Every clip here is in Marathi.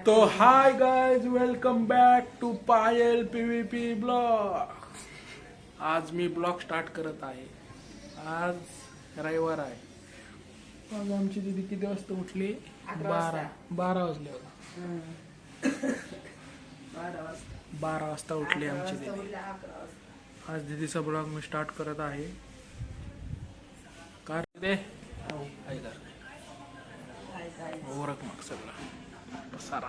तो hi guys, welcome back to Payal PVP blog. आज मी ब्लॉग स्टार्ट करत आहे. आज रविवार आहे. आज आमची दीदी किती वाजता उठली? 12 वाजले होते. 12 वाजता उठली आमची दीदी. आज दीदीचा ब्लॉग मी स्टार्ट करत आहे. काय रे ओरख मग सगळं पसारा.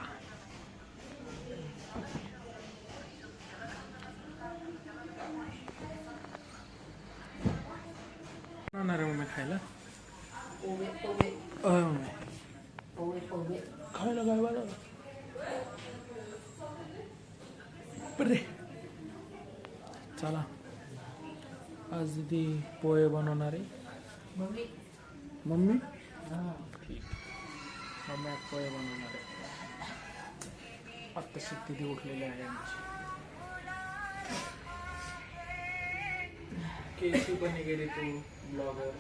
आणणार आहे मम्मी खायला. खायला काय बनवलं? बरे चला, आज दीदी पोहे बनवणार आहे. मम्मी ठीक, मम्मी आज पोहे बनवणार आहे. आत्ता दीदी उठलेली आहे आमची. केसी बने गेली तू ब्लॉगर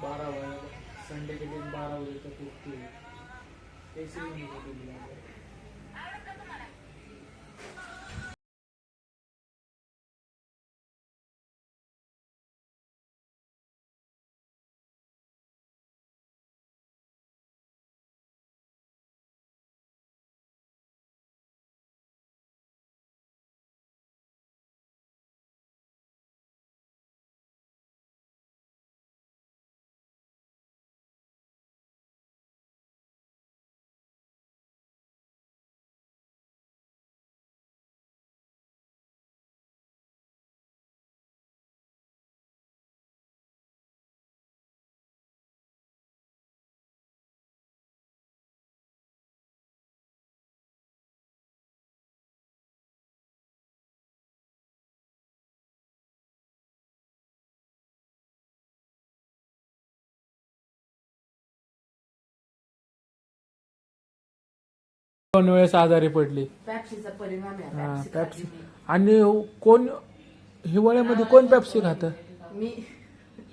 12 बजे, संडे के दिन 12 बजे तक उठती है. कैसे बने गेली ब्लॉगर? दोन वेळेस आजारी पडली. पॅप्सीचा परिणाम आहे. हा, पॅप्सी पेप्सी. खाल्ली आणि कोण हिवाळ्यामध्ये कोण पेप्सी खातं? मी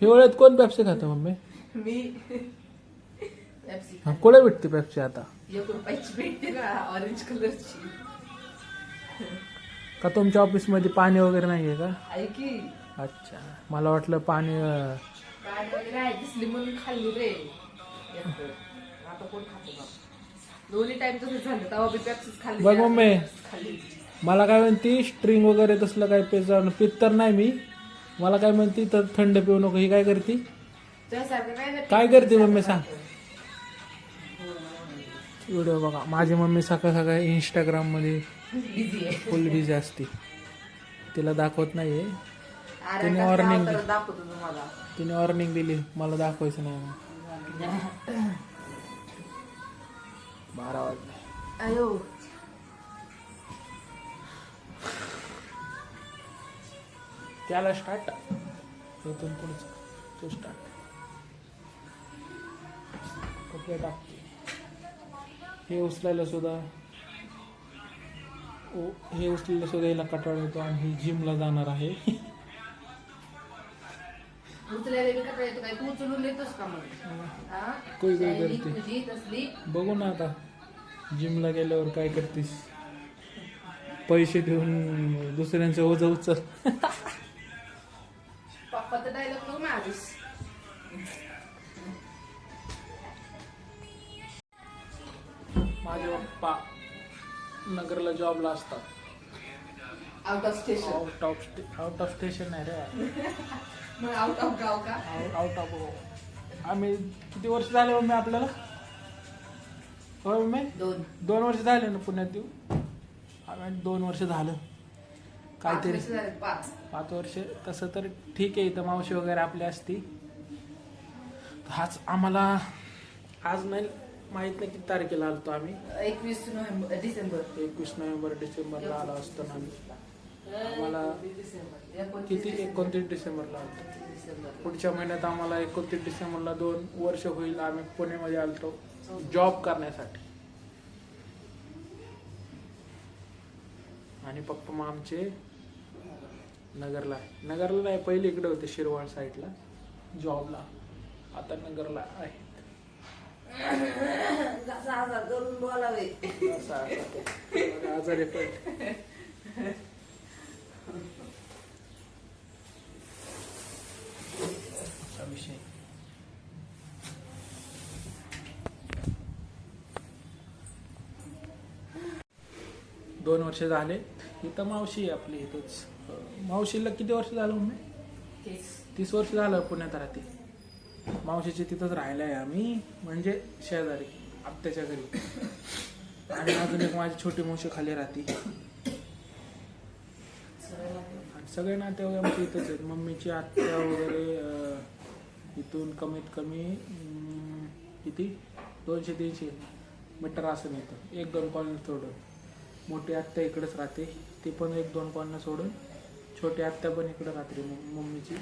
हिवाळ्यात कोण पेप्सी खातं मम्मी? मी पॅप्सी हा, कुठे भेटते पेप्सी आता? 1 रुपयाची भेटते ना, ऑरेंज कलरची. का तुमच्या ऑफिस मध्ये पाणी वगैरे नाहीये का? आहे की अच्छा, मला वाटलं पाणी. काय वगैरे आहे, दिसली म्हणून खाल्ली रे. आता कोण खातो बा? दोन्ही टाइम तसं झालं, तेव्हा बी पॅप्सीच खाल्ली. बघ मम्मी, खाल्ली. मला काय म्हणती स्ट्रिंग वगैरे तसलं काय पित तर नाही मी. मला काय म्हणती तर थंड पिऊ नको. ही काय करती? त्यासारखं काय नाही. काय करते मम्मी सांग? व्हिडिओ बघा, माझी मम्मी सकाळ सकाळी इंस्टाग्राम मध्ये बिझी आहे. फुल बिझी असते. तिला दाखवत नाहीये. अरे तिने कसं warning अवतार दाखवतो तुम्हाला. तिने वॉर्निंग दिली, मला दाखवायचं नाही. 12 वाजले. अयो त्याला स्टार्ट, इथून पुढचं तो स्टार्ट. कपडे टाकते. हे उचलायला सुद्धा याला कटाळा येतो. आणि ही जिमला जाणार आहे. उचलायला बी कटाळा येतो. काय तू उचलून देतोस का मग? हा? कोई कोई शैली करते. तुझी तसली. बघू ना आता जिमला गेल्यावर काय करतेस. पैसे देऊन दुसऱ्यांचं ओझं उचल. पप्पाचा डायलॉग नको माझीस. माझे पप्पा नगरला जॉबला असतात. Out of station. Out of station नाही रे, मग आउट ऑफ गाव का? Out of. आम्ही किती वर्ष झाले मम्मी आपल्याला? होय मम्मी, 2 वर्ष झाले ना पुण्यात येऊ. आम्ही 2 वर्ष झालं काहीतरी. 5 वर्ष. तसं तर ठीक आहे, इथं मावशी वगैरे आपली असती. हाच आम्हाला आज नाही माहित नाही किती तारखेला आलतो आम्ही. 21 डिसेंबर डिसेंबरला आला असतो ना आम्ही. आम्हाला किती 29 डिसेंबरला आलतो. पुढच्या महिन्यात आम्हाला 29 डिसेंबरला 2 वर्ष होईल. आम्ही पुण्यामध्ये आलतो जॉब करण्यासाठी. आणि पप्पा मग आमचे नगरला नाही, पहिले इकडे होते शिरवाळ साईडला जॉबला. आता नगरला आहेत. करून बोलावे. आजारी पड. विषय 2 वर्ष झाले. इथं मावशी आहे आपली इथंच. मावशीला किती वर्ष झालं मम्मी? 30 वर्ष झालं पुण्यात राहते. मावशीची तिथंच राहायला आहे आम्ही, म्हणजे शेजारी आत्याच्या घरी. आणि अजून एक माझी छोटी मावशी खाली राहते. सगळे नातेवाईक आमचे इथंच आहेत. मम्मीची आत्या वगैरे इथून कमीत कमी किती 200-300 मीटर असं येतं, 1-2 कॉलनी सोडून. मोठी आत्या इकडेच राहते, ती पण 1-2 कॉलनी सोडून. छोटी आत्या पण इकडे राहते मम्मीची,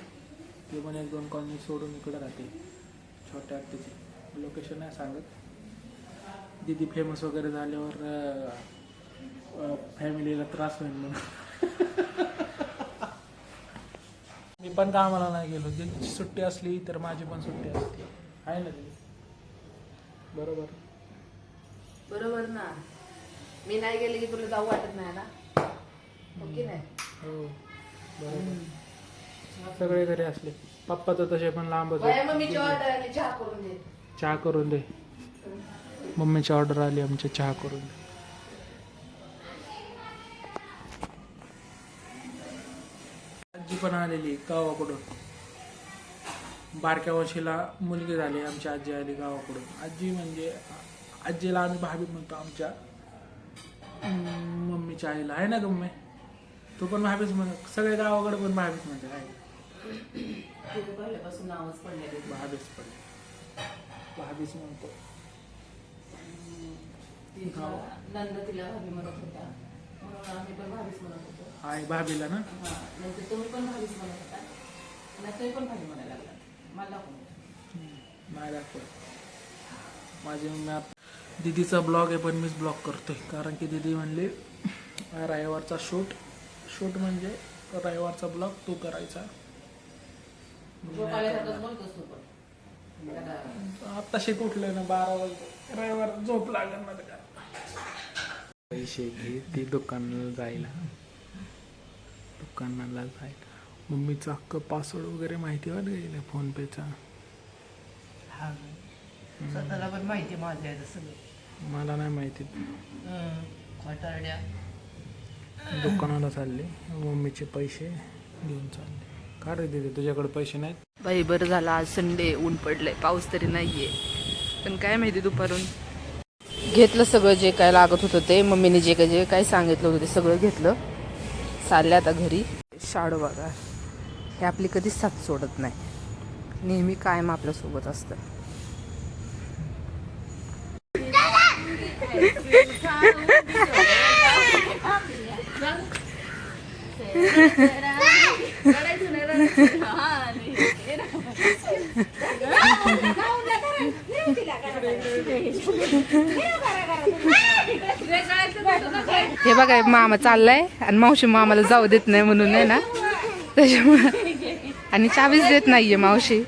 ती पण 1-2 कॉलनी सोडून इकडे राहते. छोट्या आत्याची लोकेशन नाही सांगत. दीदी फेमस वगैरे झाल्यावर फॅमिलीला त्रास होईल म्हणून मी पण कामाला नाही गेलो. दीदीची सुट्टी असली तर माझी पण सुट्टी असते. आहे ना दीदी? बरोबर बरोबर ना. मी नाही गेले की तुला जाऊ वाटत नाही ना? ओके नाही? हो बरोबर. सगळे घरी असले. पप्पा तर तसे पण लांबच. मम्मीची ऑर्डर आली, चहा करून दे. चहा करून दे. मम्मीची ऑर्डर आली, आमची चहा करून दे. आजी पण आलेली गावाकडून. बारक्या वर्षीला मुलगी झाली. आमची आजी आली गावाकडून. आजी म्हणजे आजीला आम्ही भाभी म्हणतो आमच्या मम्मीच्या आईला. आहे ना गम्मे? तू पण भाभीच म्हण. सगळे गावाकडे पण भाभीच म्हणते. पहिल्यापासून नावच पडले. भाभीच पडले. भाभीच म्हणतो. नंद तिला भाभी म्हणत होता, म्हणून आम्ही पण भाभीच म्हणत होतो. आहे भाभीला ना? नाही तुम्ही पण भाभीच म्हणत होता, नाही तुम्ही पण भाभी म्हणायला लागला. मला नाही दाखवत. माझी दीदीचा ब्लॉग आहे पण मीच ब्लॉग करतोय. कारण की दीदी म्हणली रविवारचा शूट म्हणजे रविवारचा ब्लॉग तू करायचा. आता शिक उठलं ना 12 वाजता. रविवार झोप लागेल ना. का पैसे घे ती दुकानाला जायला. मम्मीचा हक्क पासवर्ड वगैरे माहिती वाट गेला फोन पेचा. स्वतःला पण माहिती माझ्या सगळं. मला नाही माहिती. खोटारड्या दुकानाला चालले. मम्मीचे पैसे घेऊन चालले. का रे दीदी तुझ्याकडे पैसे नाहीत? बाई बरं झालं आज संडे, ऊन पडलंय, पाऊस तरी नाहीये. पण काय माहिती दुपारून घेतलं सगळं जे काय लागत होतं ते. मम्मीने जे काय सांगितलं होतं ते सगळं घेतलं. चालले आता घरी. शाडू बघा, हे आपली कधीच साथ सोडत नाही. नेहमी कायम आपल्यासोबत असतं. हे बघा मामा चाललाय आणि मावशी मामाला जाऊ देत नाही म्हणून आहे ना, त्याच्यामुळे. आणि चावीच देत नाहीये मावशी.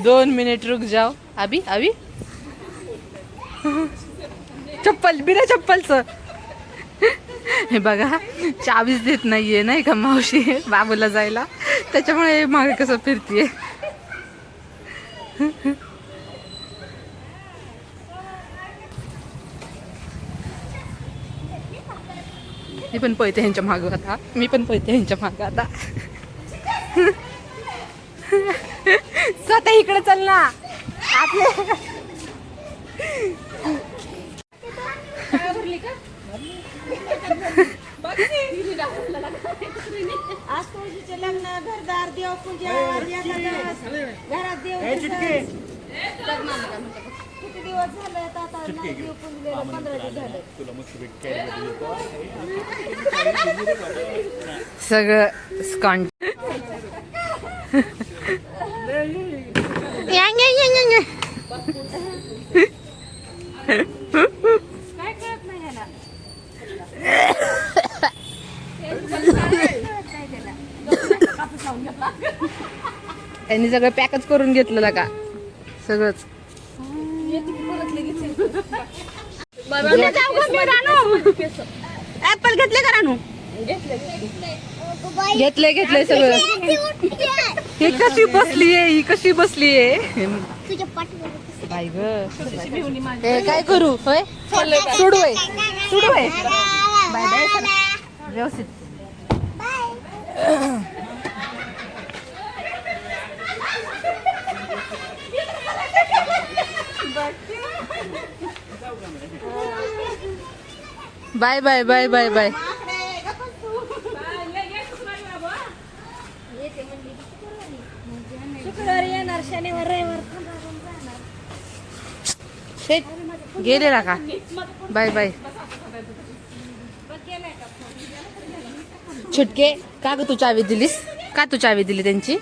दोन मिनिट रुक जाओ. अभी अभी चप्पल बिना चप्पलचं. हे बघा चावीच देत नाहीये नाही का मावशी बाबूला जायला, त्याच्यामुळे मागे कसं फिरतीये. मी पण पळते ह्यांच्या मागं आता. मी पण पळते ह्यांच्या मागं आता. आता इकडे चल ना आपले आज तुळशीचे लग्न घरदार देवपूजा घरात देव किती दिवस झाले आता नाही देव पुजलेलं 15 दिवस झाले सगळं स्कॉन काय कळत नाही ह्याला त्यांनी सगळं पॅकच करून घेतलं का सगळंच ऍपल घेतले का रानू घेतलंय सगळं ही कशी बसलीये ही कशी बसलीये बाई ग हे काय करू होय सोडू होय बाय बाय व्यवस्थित bye bye bye bye bye शुक्रवारी येणार शनिवार रविवार गेले ना का बाय बाय छुटके का ग तू चावी दिलीस का तू चावी दिली त्यांची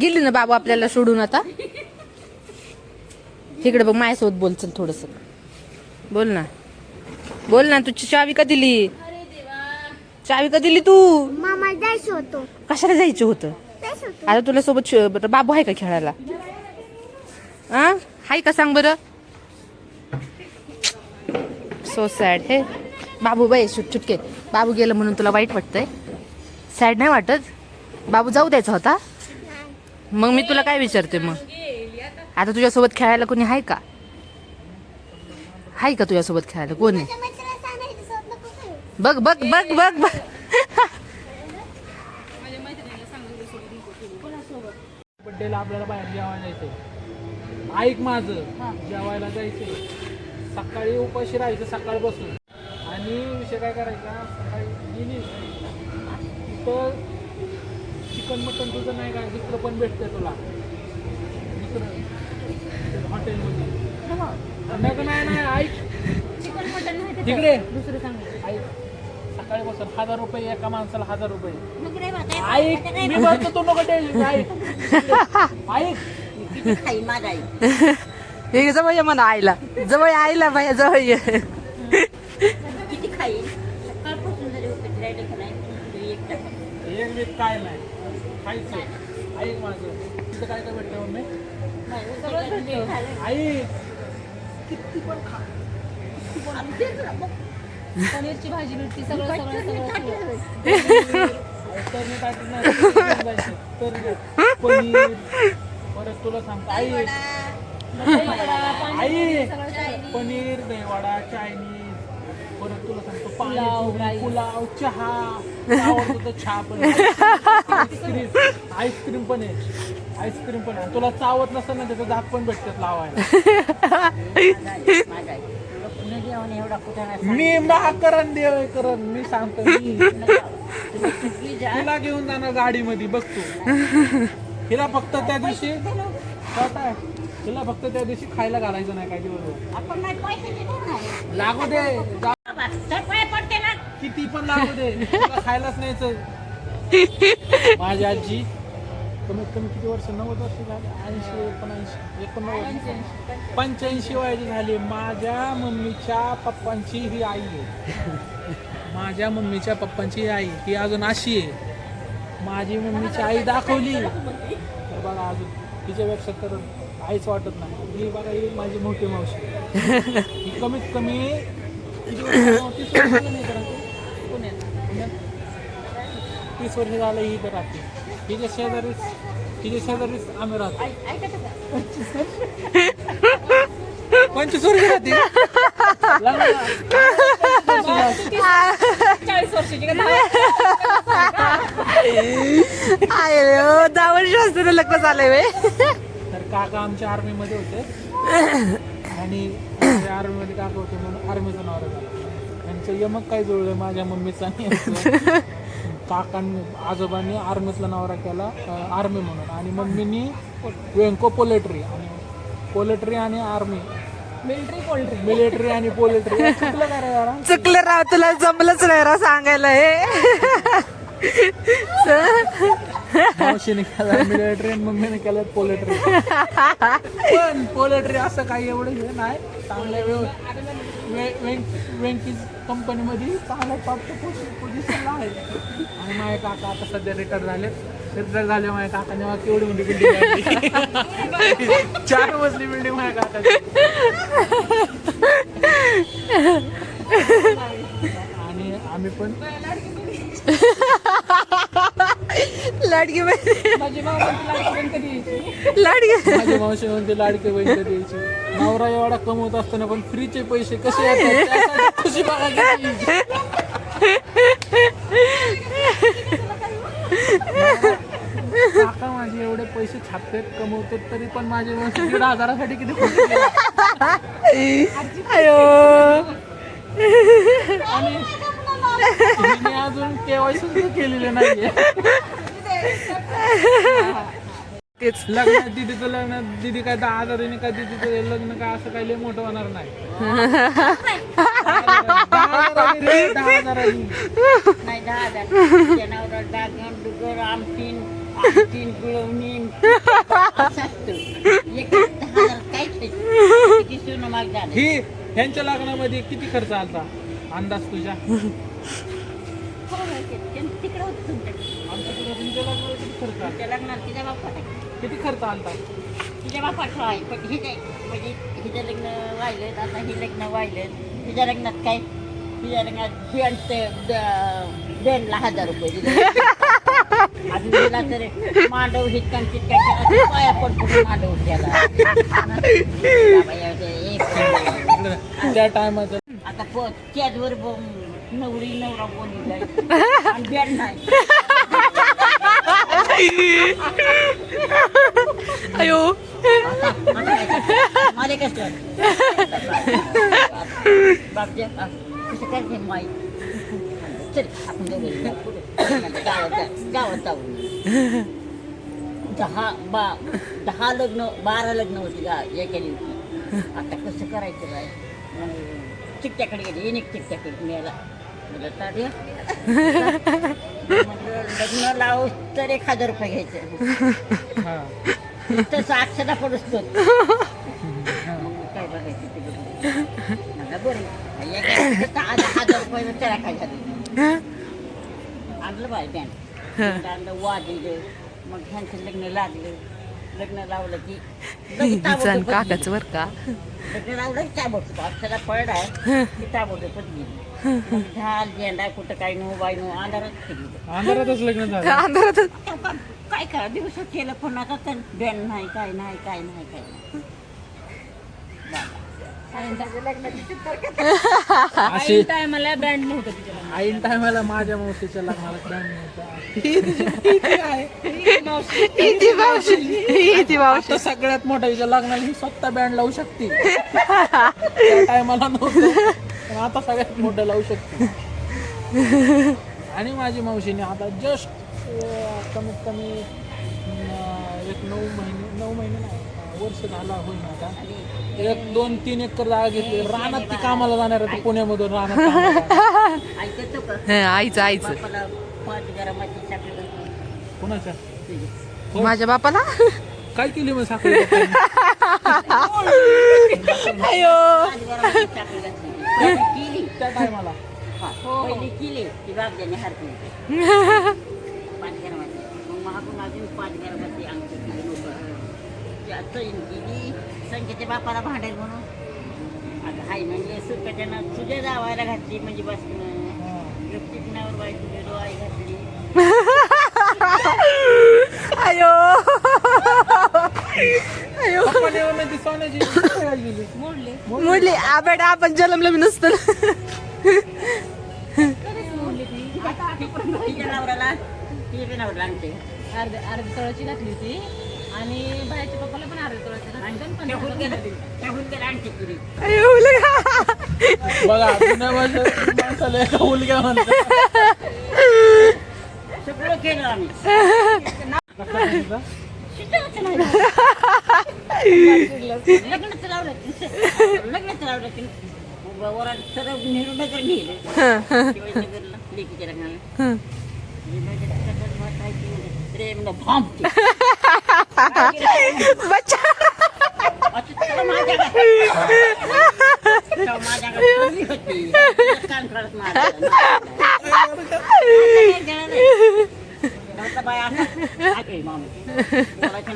गेली ना बाबू आपल्याला सोडून आता इकडे बघ माझ्यासोबत बोल चल थोडस बोल ना तुझी चावी का दिली चावी का दिली तू मामा जायचं होतं कशाला जायचं होतं आता तुला सोबत बाबू आहे का खेळायला हाय का सांग बरं सो सॅड हे बाबू बाई छुटके बाबू गेलं म्हणून तुला वाईट वाटतंय सॅड नाही वाटत बाबू जाऊ द्यायचा होता मग मी तुला काय विचारते मग आता तुझ्यासोबत खेळायला कोणी आहे का तुझ्यासोबत खेळायला कोण आहे बघ बघ बघ बघ बघ बड्डेला आपल्याला बाहेर जेवायला जायचंय ऐक माझं जेवायला जायचंय सकाळी उपाशी राहायचं सकाळ बसून आणि विषय काय करायचा सकाळी गेली तिथं चिकन मटन तुझं नाही काय दुसरं पण भेटतंय तुला दुसरं हॉटेलमध्ये नाही ऐक चिकन मटन नाही तिकडे दुसरं सांग ऐक सकाळी बसून 1000 रुपये एका माणसाला 1000 रुपये मग रे बाबा ऐक मी म्हणतो तू नको टेन्शन ऐक किती खाई माझा आई हे जवळ ये म्हणा आईला बाया जवळ ये किती खाई सकाळपासून जरी उपीट राहिले का नाही तरी एक टाका एक वीक काय नाही खायचं ऐक माझं तिथं काय काय भेटतं मम्मी ऐक किती पण खा पनीरची भाजी भेटते सगळं तरने टाकलं नाही तर पनीर परत तुला सांगतो आई पनीर दहीवडा चायनीज परत तुला सांगतो पाणी पुलाव चहा आवडतो तर चहा पण आईस्क्रीम पण आहे तुला चावत नसेल ना त्याचं दात पण भेटतात लावायला एवढा कुठे मी महाकरण देव करण मी सांगतो तिला घेऊन जाणार गाडीमध्ये बघतो हिला फक्त त्या दिवशी हिला फक्त त्या दिवशी खायला घालायचं नाही काय दिवस आपण नाही पैसे देतो नाही लागू दे पडते ना किती पण लागू दे तुला खायलाच न्यायचं माझी आजी कमीत कमी किती वर्ष 90 वर्ष झाली 85 वयाची झाली माझ्या मम्मीच्या पप्पांची ही आई आहे माझ्या मम्मीच्या पप्पांची ही आई ही अजून अशी आहे माझी मम्मीची आई दाखवली तर बघा अजून तिच्यापेक्षा तर आईच वाटत नाही ही बघा ही माझी मोठी मावशी ही कमीत कमी किती वर्ष 30 वर्ष झालं नाही करा पुण्यात 30 वर्ष झालं ही तर राहते तिच्या शेजारीच आम्ही राहतो 25 वर्ष राहते 40 वर्षाची 10 वर्ष असताना लग्न झालंय वे तर काका आमच्या आर्मीमध्ये होते आणि आर्मीमध्ये काका होते म्हणून आर्मीचा नवरा झाला. यांचं यमक काय जुळलं माझ्या मम्मीचा आणि यांचं. काकांनी आजोबांनी आर्मीतला नवरा केला आर्मी म्हणून, आणि मम्मीनी वेंको पोलेट्री, आणि पोलेट्री आणि आर्मी मिलिटरी आणि पोलेट्री. चुकलं का रे जरा? चुकलं राव, तुला जमलंच नाही राव सांगायला हे. मावशीने केला मिलिटरी आणि मम्मीने केलं पोलेट्री. पण पोलेट्री असं काही एवढं हे नाही, चांगल्या वेंकीज कंपनीमध्ये चांगल्या टॉपच्या पोझिशनला आहे. आणि माझे काका आता सध्या रिटायर झाले. माझ्या काकाने मला केवढी मोठी बिल्डिंग 4 मजली बिल्डिंग माझ्या काकाची. आणि आम्ही पण लाडकी माझी मावशी म्हणते लाडके बहीण कधी यायची. नवरा एवढा कमवत असताना पण फ्रीचे पैसे कसे येतात त्यासाठी खुशी बघा किती. काका माझे एवढे पैसे छापतात कमवतात तरी पण माझे मावशी 1,500साठी किती खुशी आणि तिने अजून केवायसी सुद्धा केलेलं नाहीये. तेच लग्न दीदीचं लग्न, दीदी काय 10,000 काय दीदीचं लग्न काय असं काही लय मोठं होणार नाही. 10,000 रे, 10,000 नाही 10,000 जनावर डागण डुगर आमटीन पिळवणी असं असतं. 10,000 काहीच नाही. किती सोनं माग झालं. ही ह्यांच्या लग्नामध्ये किती खर्च आलता अंदाज तुझ्या? तिकडे होतं तुमच्याकडे. आमच्याकडे तुमच्या लग्नामध्ये किती खर्च आला? त्या लग्नात तिच्या बापात किती खर्च आलता? तिच्या बापात आहे. पण हे काय म्हणजे हिचं लग्न व्हायलं, आता हे लग्न व्हायलं. हिच्या लग्नात काय, हिच्या लग्नात बेनला 1,000 रुपये दिले. अजून दिला तर मांडव हितकांची काय पाया पडतो मांडव त्याला. त्या टायमाचं आता त्याचवर नवरी नवरा बोलली आणि बॅन नाही. अयो मला कसं बापच्या कसं काय माहीत. चल आपण गावात जाऊ. 10 लग्न 12 लग्न होती का एका दिवशी. आता कसं करायचं काय, चिकट्याकडे गेले एक चिकट्याकडे न्यायला लग्न लावूस तर 1,000 रुपये घ्यायचं. तसं 800ला पडतो. काय बघायचं ते मला बरं 10,000 रुपये त्याला काय झालं. आणलं बाय बँड आणलं वाजलं. मग ह्यांचं लग्न लागलं. लग्न लावलं की काकाच बर का लग्न लावलं की ताबडतोब आपल्याला पड आहे की ताबडतोबच गेली. झाल झेंडा कुठं काय नो बाय नो अंधारातच लग्न झालं. अंधारात काय करा दिवस केलं पण आता तर बॅन नाही काय नाही काय नाही काय नाही. अशी टायमाला ब्रँड नव्हतं ऐन टायमाला माझ्या मावशीच्या लग्नाला ब्रँड नव्हता. आता सगळ्यात मोठ्या हिच्या लग्नाला ही स्वतः बँड लावू शकते. त्या टायमाला नव्हतं पण आता सगळ्यात मोठं लावू शकते. आणि माझी मावशीने आता जस्ट कमीत कमी 9 महिने नाही वर्ष झाला होईल आता. 1-2-3 एकर जागा घेतली. रानात ती कामाला जाणार आहे पुण्यामधून रानात. ऐकतो का आईचं बापाला 5 ग्रामाची साखर कोणाच्या माझ्या बापाला काय केली मग साखर? 5 ग्रामाची साखर घातली. केली त्या टायमाला पहिली केली ती बापजाने हरती 5 ग्रामाची. मग महागून अजून 5 ग्रामाची आमची केली. संख्येच्या बापाला भांडेल म्हणून आता हाय म्हणजे सुखाच्यानं तुझ्या जावायला घातली म्हणजे बस नावर बाई तुझे डोळी घातली. अयो ती सोन्याची मुडली आबेड आपण जन्मलं मी नसतं. तिच्या नवऱ्याला तिच्या नवऱ्याला आणते अर्धी तळाची घातली होती आणि बाहेरच्या पप्पाला पण अर्धा तोळ्याचं आणि त्याहून गेला आणखी तुरी. बघा जुन्या माणसाला एका मुलगा म्हणतात. सगळं केलं आम्ही. शिकायचं नाही. लग्नाचं लावलं की वरात सरळ नेहरूनगर नेलं लेकीच्या लग्नाला. प्रेम भांब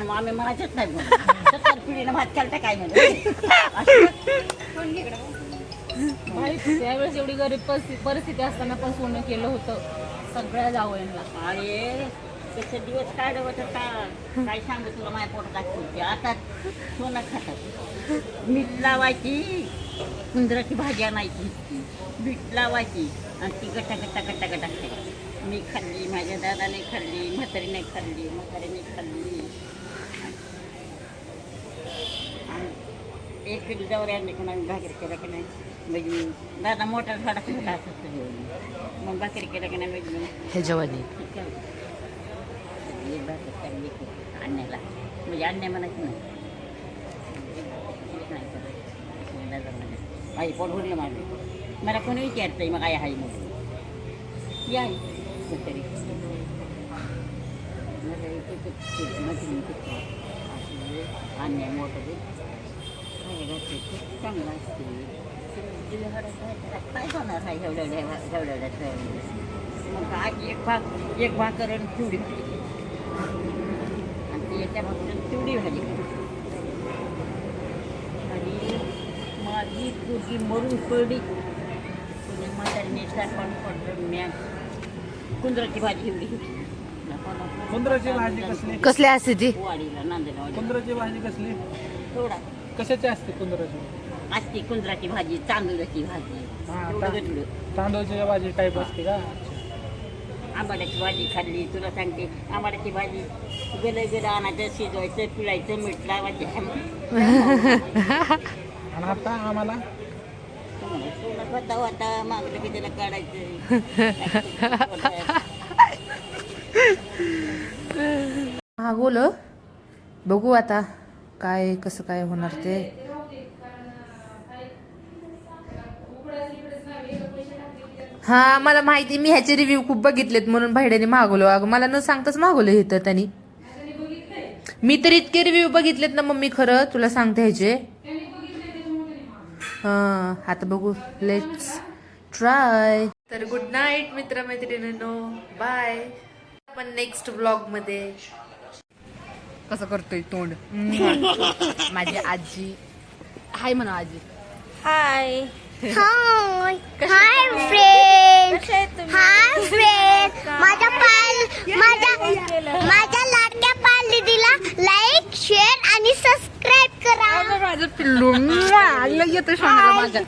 मामी म्हणायचंच नाही. 70 पिढीनं भात चालता काय म्हणते. त्यावेळेस एवढी गरीब परिस्थिती असताना पण सोनं केलं होतं सगळ्या जावयांना. अरे तसे दिवस काढत होतं काय सांगू तुला माझ्या पोटात दाखवते. आता सोनं खातात. मीठ लावायची कुंदराची भाजी आणायची मीठ लावायची आणि ती गट्टा गट्टा गट्टा गट्टा खायची. मी खाल्ली माझ्या दादाने खाल्ली म्हातारीने खाल्ली आणि एक किलो जवळ आणले कोणा भाकरी केला की नाही म्हणजे दादा मोठा झाडा कुठला असत मग भाकरी केला की नाही म्हणजे हे जवानी आणण्याला म्हणजे आणण्या म्हणायचं नाही. आई पोट भरलं माझं. मला कोणी विचारतंय मग आई हाय म्हणून या तरी अन्याय मोठं चांगलं असते. काय होणार आहे एवढ्या मग आज एक भाकर आणि चिवडी भाजी आणि ती एका भाकरीनं चिवडी भाजी आणि माझी पोरगी मरून पडली. कोणी म्हातारीने साखण पडलं म्या कुंदराची भाजी एवढी होती. कुंदराची भाजी कसली कसली असते ती? वाडीला नांदेला कुंदराची भाजी कसली थोडा कशाची असते कुंदराची? असते कुंदराची भाजी तांदूळाची भाजी थोडं तांदूळची भाजी टाईप असते का? आंबाड्याची भाजी खाल्ली. तुला सांगते आंबाड्याची भाजी गेलं आणायचं शिजवायचं पिळायचं मीठ लावायचं. आणि आता आम्हाला आता मागलं की त्याला काढायचं. हा बोल बघू आता काय कसं काय होणार ते. हा मला माहिती मी ह्याचे रिव्ह्यू खूप बघितलेत म्हणून भाईड्याने मागवलं. अगं मला न सांगताच मागवलं हे तर त्यांनी. मी तर इतके रिव्ह्यू बघितलेत ना मम्मी खरं तुला सांगते ह्याचे. हा आता बघू लेट्स ट्राय. तर गुड नाईट मित्रमैत्रिणींनो बाय. आपण नेक्स्ट व्लॉग मध्ये कसं करतोय तोंड माझी आजी. हाय म्हणा आजी. हाय हाय हाय फ्रेंड हाय फ्रेंड माझ्या लाडक्या पालदीला लाईक शेअर आणि सबस्क्राईब करा. माझं पिल्लू येतो माझ्या